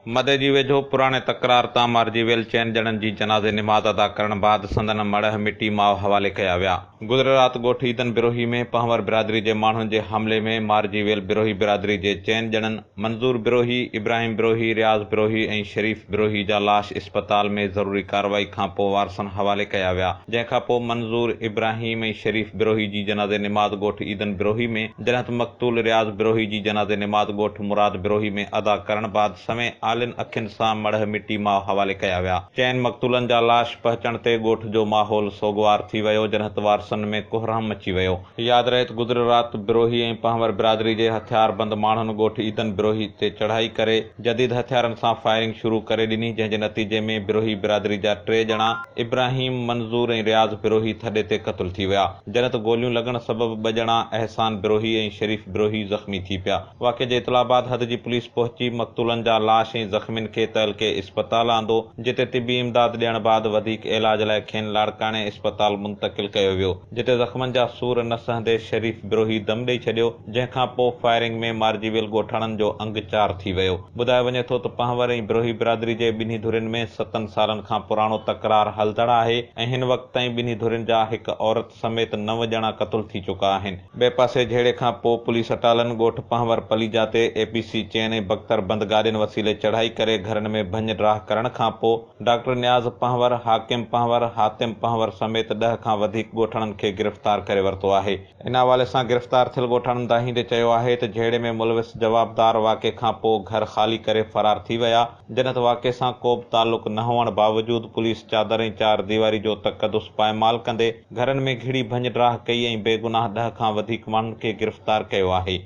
मदे जी वेझो पुराणे तकरार तां मारिजी वियल चइनि ॼणनि जी जनाज़े निमाज़ अदा करण बाद संदन मड़ मिटी माव हवाले कया विया। गुज़िरियल राति ॻोठ ईदन बिरोही में पंवर बिरादरी जे माण्हुनि जे हमले में मारिजी वियल बिरोही बिरादरी जे चइनि ॼणनि मंज़ूर बिरोही, इब्राहिम बिरोही, रियाज़ बिरोही ऐं शरीफ़ बिरोही जा लाश इस्पताल में ज़रूरी कार्रवाई खां पोइ वारसनि हवाले कया विया। जंहिंखां पोइ मंज़ूर, इब्राहिम ऐं शरीफ़ बिरोही जी जनाज़े निमाज़ ॻोठ ईदन बिरोही में, जॾहिं त मक़तूल रियाज़ बिरोही जी जनाज़े निमाज़ ॻोठ मुराद बिरोही में अदा करण बाद समय आलिन अखियुनि सां मड़ मिटी माव हवाले कया विया। चइनि मक़तूलनि जा लाश पहुचण ते ॻोठ जो माहौल सोगवार थी वियो, जॾहिं त वारसनि में कोहराम मची वियो। यादि रहे त गुज़िरियल राति बिरोही ऐं पंवर बिरादरी जे हथियारबंद माण्हुनि ॻोठ ईदन बिरोही ते चढ़ाई करे जदीद हथियारनि सां फायरिंग शुरू करे ॾिनी, जंहिं जे नतीजे में बिरोही बिरादरी जा 3 ॼणा इब्राहिम, मंज़ूर ऐं रियाज़ बिरोही थॾे ते क़तल थी विया। जॾहिं त गोलियूं लॻण सबबि 2 ॼणा अहसान बिरोही ऐं शरीफ़ बिरोही ज़ख़्मी थी पिया। वाक़े जे इतला बाद हद जी पुलिस पहुची मक़तूलनि जा लाश ऐं ज़ख़्मियुनि खे तहलके इस्पताल आंदो, जिते तिबी इमदाद ॾियण बाद वधीक इलाज लाइ खेनि लाड़काणे इस्पताल मुंतक़िल कयो वियो, जिते ज़ख़्मनि जा सूर न सहंदे शरीफ़ बिरोही दम ॾेई छॾियो, जंहिंखां पोइ फायरिंग में मारिजी वियल ॻोठाणनि जो अंग 4 थी वियो। ॿुधायो वञे थो त पंवर ऐं बिरोही बिरादरी जे ॿिन्ही धुरियुनि में 7 सालनि खां पुराणो तकरार हलंदड़ आहे ऐं हिन वक़्त ताईं ॿिन्ही धुरियुनि जा हिकु औरत समेत 9 ॼणा क़तल थी चुका आहिनि। ॿिए पासे झेड़े खां पोइ पुलिस अटालन ॻोठ पंवर पलीजा ते APC चेन ऐं बख़्तरबंद गाॾियुनि वसीले चढ़ाई करे घरनि में भञ राह करण खां पोइ डॉक्टर नियाज़ पंवर, हाकिम पंवर, हातिम पंवर समेत 10 खां वधीक ॻोठाणनि खे गिरफ़्तार करे वरितो आहे। इन हवाले सां गिरफ़्तार थियल ॻोठाणनि दाहींदे चयो आहे त झेड़े में मुलविस जवाबदार वाक़े खां पोइ घर ख़ाली करे फरार थी विया, जॾहिं त वाक़े सां को बि तालुक़ न हुअण बावजूद पुलिस चादर ऐं 4 दीवारी जो तक़दुस पायमाल कंदे घरनि में घिड़ी भञ राह कई ऐं बेगुनाह 10 खां वधीक माण्हुनि खे गिरफ़्तार कयो आहे।